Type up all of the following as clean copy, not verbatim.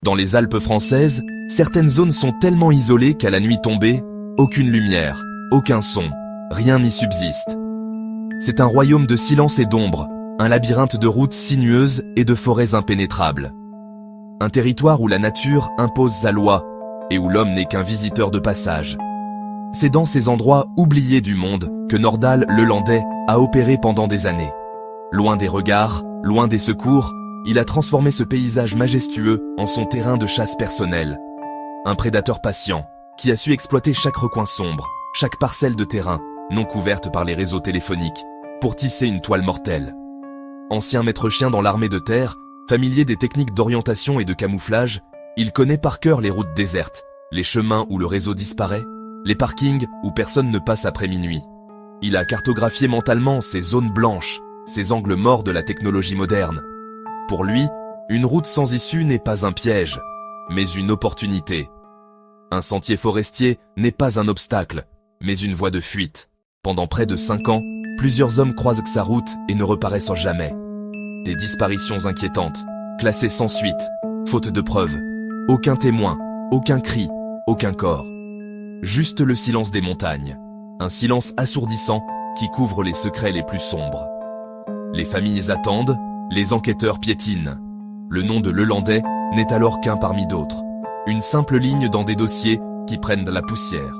Dans les Alpes françaises, certaines zones sont tellement isolées qu'à la nuit tombée, aucune lumière, aucun son, rien n'y subsiste. C'est un royaume de silence et d'ombre, un labyrinthe de routes sinueuses et de forêts impénétrables. Un territoire où la nature impose sa loi et où l'homme n'est qu'un visiteur de passage. C'est dans ces endroits oubliés du monde que Nordal Lelandais a opéré pendant des années. Loin des regards, loin des secours, il a transformé ce paysage majestueux en son terrain de chasse personnel. Un prédateur patient, qui a su exploiter chaque recoin sombre, chaque parcelle de terrain, non couverte par les réseaux téléphoniques, pour tisser une toile mortelle. Ancien maître chien dans l'armée de terre, familier des techniques d'orientation et de camouflage, il connaît par cœur les routes désertes, les chemins où le réseau disparaît, les parkings où personne ne passe après minuit. Il a cartographié mentalement ces zones blanches, ces angles morts de la technologie moderne. Pour lui, une route sans issue n'est pas un piège, mais une opportunité. Un sentier forestier n'est pas un obstacle, mais une voie de fuite. Pendant près de 5 ans, plusieurs hommes croisent sa route et ne reparaissent jamais. Des disparitions inquiétantes, classées sans suite, faute de preuves. Aucun témoin, aucun cri, aucun corps. Juste le silence des montagnes. Un silence assourdissant qui couvre les secrets les plus sombres. Les familles attendent, les enquêteurs piétinent. Le nom de Lelandais n'est alors qu'un parmi d'autres. Une simple ligne dans des dossiers qui prennent de la poussière.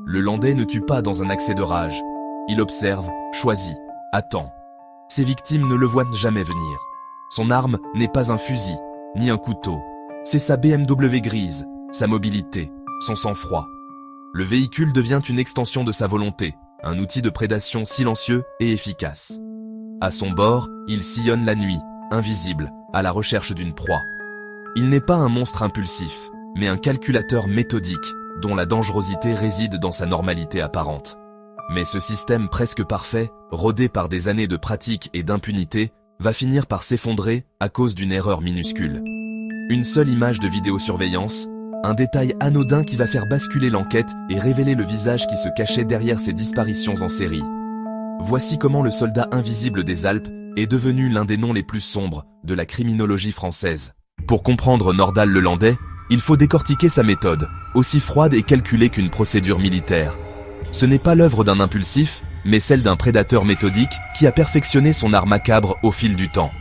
Lelandais ne tue pas dans un accès de rage. Il observe, choisit, attend. Ses victimes ne le voient jamais venir. Son arme n'est pas un fusil, ni un couteau. C'est sa BMW grise, sa mobilité, son sang-froid. Le véhicule devient une extension de sa volonté, un outil de prédation silencieux et efficace. À son bord, il sillonne la nuit, invisible, à la recherche d'une proie. Il n'est pas un monstre impulsif, mais un calculateur méthodique, dont la dangerosité réside dans sa normalité apparente. Mais ce système presque parfait, rodé par des années de pratique et d'impunité, va finir par s'effondrer à cause d'une erreur minuscule. Une seule image de vidéosurveillance, un détail anodin qui va faire basculer l'enquête et révéler le visage qui se cachait derrière ces disparitions en série. Voici comment le soldat invisible des Alpes est devenu l'un des noms les plus sombres de la criminologie française. Pour comprendre Nordal Lelandais, il faut décortiquer sa méthode, aussi froide et calculée qu'une procédure militaire. Ce n'est pas l'œuvre d'un impulsif, mais celle d'un prédateur méthodique qui a perfectionné son art macabre au fil du temps.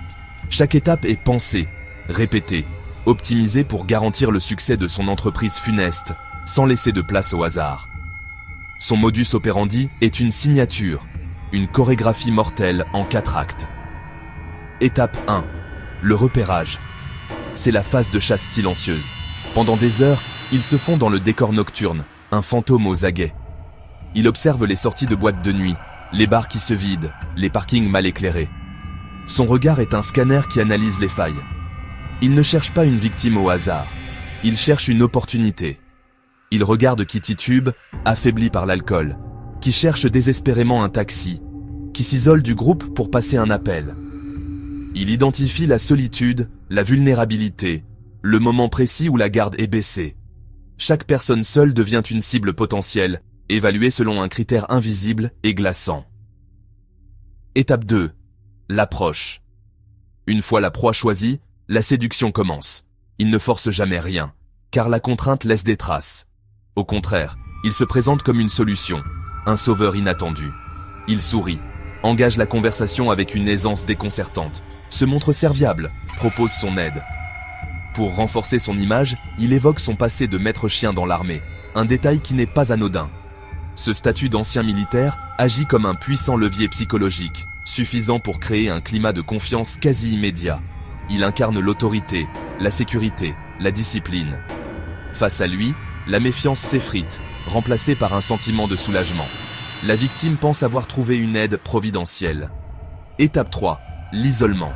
Chaque étape est pensée, répétée, optimisée pour garantir le succès de son entreprise funeste, sans laisser de place au hasard. Son modus operandi est une signature, une chorégraphie mortelle en 4 actes. Étape 1. Le repérage. C'est la phase de chasse silencieuse. Pendant des heures, il se fond dans le décor nocturne, un fantôme aux aguets. Il observe les sorties de boîtes de nuit, les bars qui se vident, les parkings mal éclairés. Son regard est un scanner qui analyse les failles. Il ne cherche pas une victime au hasard. Il cherche une opportunité. Il regarde qui titube, affaibli par l'alcool, qui cherche désespérément un taxi, qui s'isole du groupe pour passer un appel. Il identifie la solitude, la vulnérabilité, le moment précis où la garde est baissée. Chaque personne seule devient une cible potentielle, évaluée selon un critère invisible et glaçant. Étape 2. L'approche. Une fois la proie choisie, la séduction commence. Il ne force jamais rien, car la contrainte laisse des traces. Au contraire, il se présente comme une solution, un sauveur inattendu. Il sourit, engage la conversation avec une aisance déconcertante, se montre serviable, propose son aide. Pour renforcer son image, il évoque son passé de maître chien dans l'armée, un détail qui n'est pas anodin. Ce statut d'ancien militaire agit comme un puissant levier psychologique, suffisant pour créer un climat de confiance quasi immédiat. Il incarne l'autorité, la sécurité, la discipline. Face à lui, la méfiance s'effrite, remplacée par un sentiment de soulagement. La victime pense avoir trouvé une aide providentielle. Étape 3. L'isolement.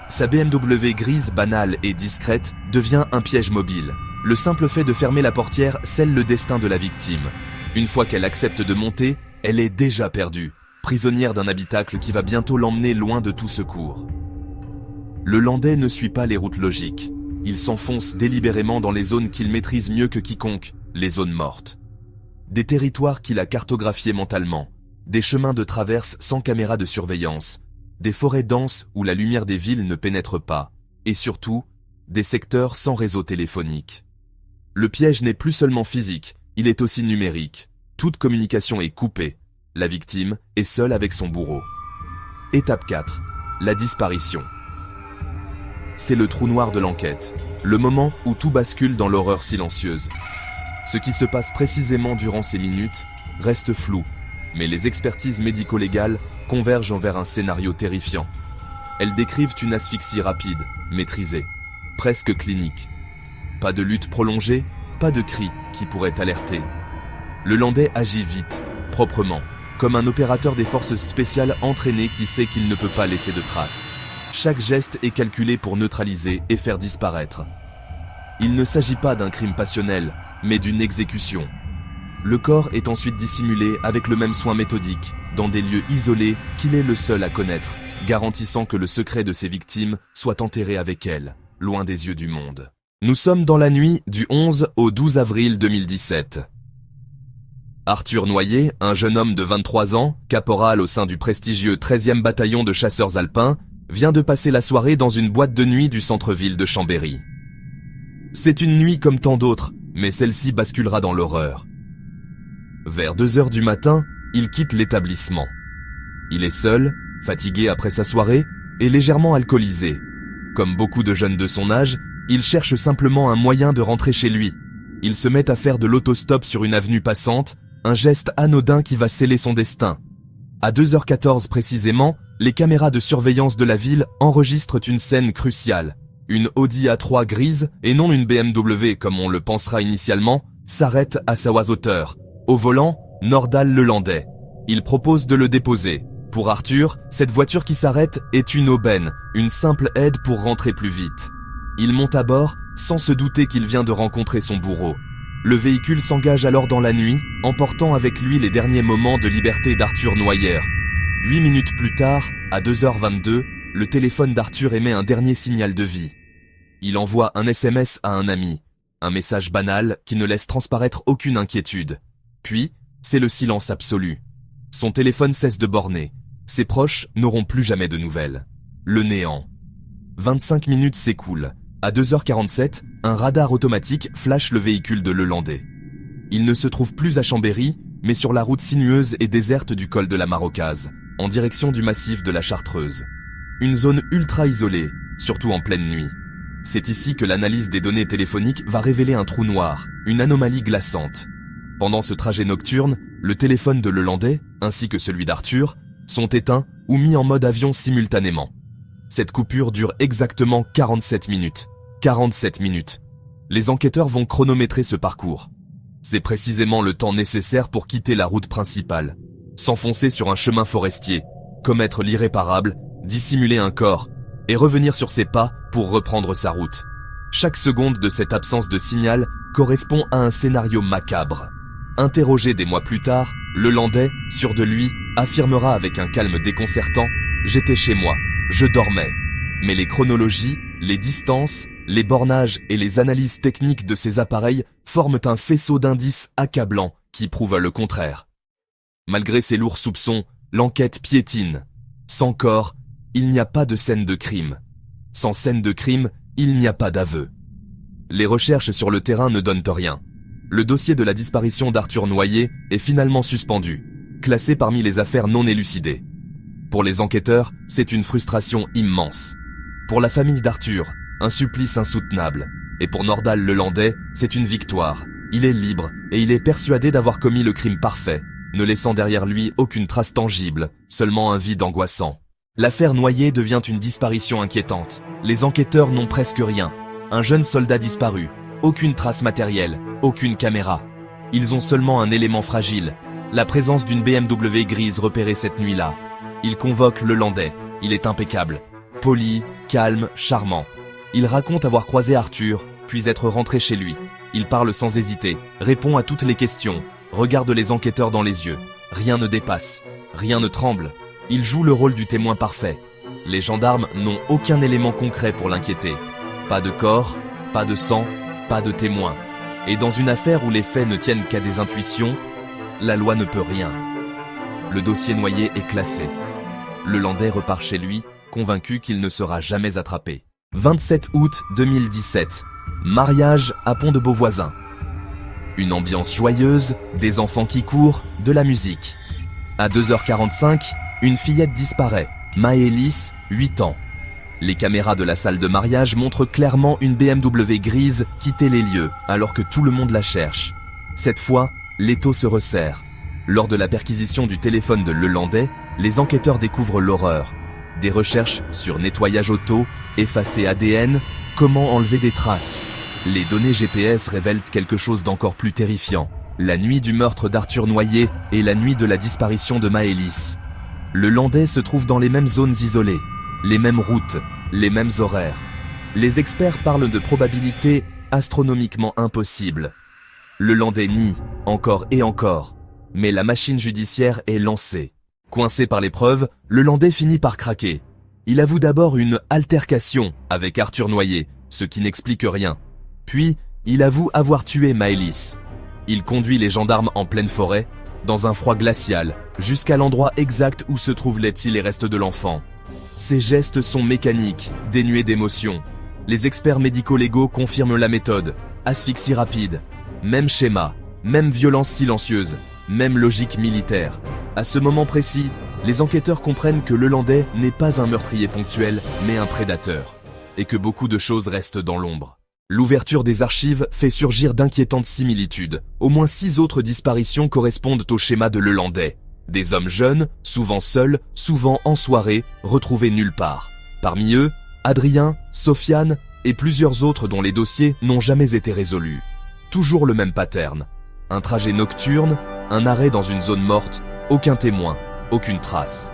Sa BMW grise banale et discrète devient un piège mobile. Le simple fait de fermer la portière scelle le destin de la victime. Une fois qu'elle accepte de monter, elle est déjà perdue, prisonnière d'un habitacle qui va bientôt l'emmener loin de tout secours. Lelandais ne suit pas les routes logiques. Il s'enfonce délibérément dans les zones qu'il maîtrise mieux que quiconque, les zones mortes. Des territoires qu'il a cartographiés mentalement, des chemins de traverse sans caméra de surveillance, des forêts denses où la lumière des villes ne pénètre pas, et surtout, des secteurs sans réseau téléphonique. Le piège n'est plus seulement physique, il est aussi numérique. Toute communication est coupée. La victime est seule avec son bourreau. Étape 4. La disparition. C'est le trou noir de l'enquête, le moment où tout bascule dans l'horreur silencieuse. Ce qui se passe précisément durant ces minutes reste flou, mais les expertises médico-légales convergent vers un scénario terrifiant. Elles décrivent une asphyxie rapide, maîtrisée, presque clinique. Pas de lutte prolongée, pas de cri qui pourrait alerter. Le Landais agit vite, proprement, comme un opérateur des forces spéciales entraîné qui sait qu'il ne peut pas laisser de traces. Chaque geste est calculé pour neutraliser et faire disparaître. Il ne s'agit pas d'un crime passionnel, mais d'une exécution. Le corps est ensuite dissimulé avec le même soin méthodique, dans des lieux isolés qu'il est le seul à connaître, garantissant que le secret de ses victimes soit enterré avec elles, loin des yeux du monde. Nous sommes dans la nuit du 11 au 12 avril 2017. Arthur Noyer, un jeune homme de 23 ans, caporal au sein du prestigieux 13e bataillon de chasseurs alpins, vient de passer la soirée dans une boîte de nuit du centre-ville de Chambéry. C'est une nuit comme tant d'autres, mais celle-ci basculera dans l'horreur. Vers 2 heures du matin, il quitte l'établissement. Il est seul, fatigué après sa soirée et légèrement alcoolisé. Comme beaucoup de jeunes de son âge, il cherche simplement un moyen de rentrer chez lui. Il se met à faire de l'autostop sur une avenue passante, un geste anodin qui va sceller son destin. À 2h14 précisément, les caméras de surveillance de la ville enregistrent une scène cruciale. Une Audi A3 grise, et non une BMW comme on le pensera initialement, s'arrête à sa hauteur. Au volant, Nordal le Landais. Il propose de le déposer. Pour Arthur, cette voiture qui s'arrête est une aubaine, une simple aide pour rentrer plus vite. Il monte à bord, sans se douter qu'il vient de rencontrer son bourreau. Le véhicule s'engage alors dans la nuit, emportant avec lui les derniers moments de liberté d'Arthur Noyer. 8 minutes plus tard, à 2h22, le téléphone d'Arthur émet un dernier signal de vie. Il envoie un SMS à un ami, un message banal qui ne laisse transparaître aucune inquiétude. Puis, c'est le silence absolu. Son téléphone cesse de borner. Ses proches n'auront plus jamais de nouvelles. Le néant. 25 minutes s'écoulent. À 2h47, un radar automatique flash le véhicule de Le Landais. Il ne se trouve plus à Chambéry, mais sur la route sinueuse et déserte du col de la Marocase, en direction du massif de la Chartreuse. Une zone ultra isolée, surtout en pleine nuit. C'est ici que l'analyse des données téléphoniques va révéler un trou noir, une anomalie glaçante. Pendant ce trajet nocturne, le téléphone de Le Landais, ainsi que celui d'Arthur, sont éteints ou mis en mode avion simultanément. Cette coupure dure exactement 47 minutes. 47 minutes. Les enquêteurs vont chronométrer ce parcours. C'est précisément le temps nécessaire pour quitter la route principale, s'enfoncer sur un chemin forestier, commettre l'irréparable, dissimuler un corps, et revenir sur ses pas pour reprendre sa route. Chaque seconde de cette absence de signal correspond à un scénario macabre. Interrogé des mois plus tard, Le Landais, sûr de lui, affirmera avec un calme déconcertant « J'étais chez moi, je dormais ». Mais les chronologies, les distances, les bornages et les analyses techniques de ces appareils forment un faisceau d'indices accablants qui prouvent le contraire. Malgré ces lourds soupçons, l'enquête piétine. Sans corps, il n'y a pas de scène de crime. Sans scène de crime, il n'y a pas d'aveu. Les recherches sur le terrain ne donnent rien. Le dossier de la disparition d'Arthur Noyer est finalement suspendu, classé parmi les affaires non élucidées. Pour les enquêteurs, c'est une frustration immense. Pour la famille d'Arthur, un supplice insoutenable. Et pour Nordal le Landais, c'est une victoire. Il est libre et il est persuadé d'avoir commis le crime parfait, ne laissant derrière lui aucune trace tangible, seulement un vide angoissant. L'affaire Noyer devient une disparition inquiétante. Les enquêteurs n'ont presque rien. Un jeune soldat disparu, aucune trace matérielle, aucune caméra. Ils ont seulement un élément fragile, la présence d'une BMW grise repérée cette nuit-là. Ils convoquent Le Landais, il est impeccable. Poli, calme, charmant. Il raconte avoir croisé Arthur, puis être rentré chez lui. Il parle sans hésiter, répond à toutes les questions, regarde les enquêteurs dans les yeux. Rien ne dépasse, rien ne tremble. Il joue le rôle du témoin parfait. Les gendarmes n'ont aucun élément concret pour l'inquiéter. Pas de corps, pas de sang, pas de témoin. Et dans une affaire où les faits ne tiennent qu'à des intuitions, la loi ne peut rien. Le dossier Noyer est classé. Le Landais repart chez lui, convaincu qu'il ne sera jamais attrapé. 27 août 2017. Mariage à Pont-de-Beauvoisin. Une ambiance joyeuse, des enfants qui courent, de la musique. À 2h45, une fillette disparaît. Maëlys, 8 ans. Les caméras de la salle de mariage montrent clairement une BMW grise quitter les lieux, alors que tout le monde la cherche. Cette fois, l'étau se resserre. Lors de la perquisition du téléphone de Lelandais, les enquêteurs découvrent l'horreur. Des recherches sur nettoyage auto, effacer ADN, comment enlever des traces. Les données GPS révèlent quelque chose d'encore plus terrifiant. La nuit du meurtre d'Arthur Noyer et la nuit de la disparition de Maëlys. Lelandais se trouve dans les mêmes zones isolées, les mêmes routes, les mêmes horaires. Les experts parlent de probabilités astronomiquement impossibles. Lelandais nie, encore et encore. Mais la machine judiciaire est lancée. Coincé par les preuves, Lelandais finit par craquer. Il avoue d'abord une altercation avec Arthur Noyer, ce qui n'explique rien. Puis, il avoue avoir tué Maëlys. Il conduit les gendarmes en pleine forêt, dans un froid glacial, jusqu'à l'endroit exact où se trouvent les restes de l'enfant. Ses gestes sont mécaniques, dénués d'émotion. Les experts médico-légaux confirment la méthode. Asphyxie rapide. Même schéma, même violence silencieuse, même logique militaire. À ce moment précis, les enquêteurs comprennent que Lelandais n'est pas un meurtrier ponctuel, mais un prédateur. Et que beaucoup de choses restent dans l'ombre. L'ouverture des archives fait surgir d'inquiétantes similitudes. Au moins 6 autres disparitions correspondent au schéma de Lelandais. Des hommes jeunes, souvent seuls, souvent en soirée, retrouvés nulle part. Parmi eux, Adrien, Sofiane et plusieurs autres dont les dossiers n'ont jamais été résolus. Toujours le même pattern. Un trajet nocturne, un arrêt dans une zone morte, aucun témoin, aucune trace.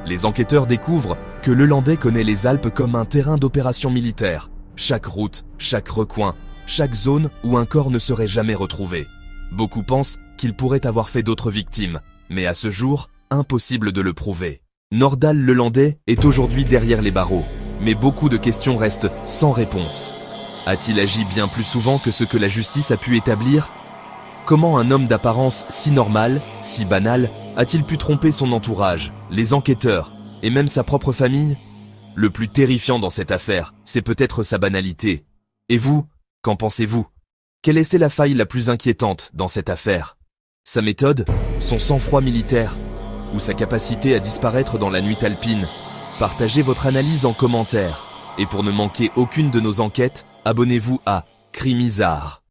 Les enquêteurs découvrent que Lelandais connaît les Alpes comme un terrain d'opération militaire. Chaque route, chaque recoin, chaque zone où un corps ne serait jamais retrouvé. Beaucoup pensent qu'il pourrait avoir fait d'autres victimes, mais à ce jour, impossible de le prouver. Nordal Lelandais est aujourd'hui derrière les barreaux, mais beaucoup de questions restent sans réponse. A-t-il agi bien plus souvent que ce que la justice a pu établir ? Comment un homme d'apparence si normal, si banal, a-t-il pu tromper son entourage, les enquêteurs, et même sa propre famille ? Le plus terrifiant dans cette affaire, c'est peut-être sa banalité. Et vous, qu'en pensez-vous ? Quelle était la faille la plus inquiétante dans cette affaire ? Sa méthode ? Son sang-froid militaire ? Ou sa capacité à disparaître dans la nuit alpine ? Partagez votre analyse en commentaire. Et pour ne manquer aucune de nos enquêtes, abonnez-vous à Crimisard.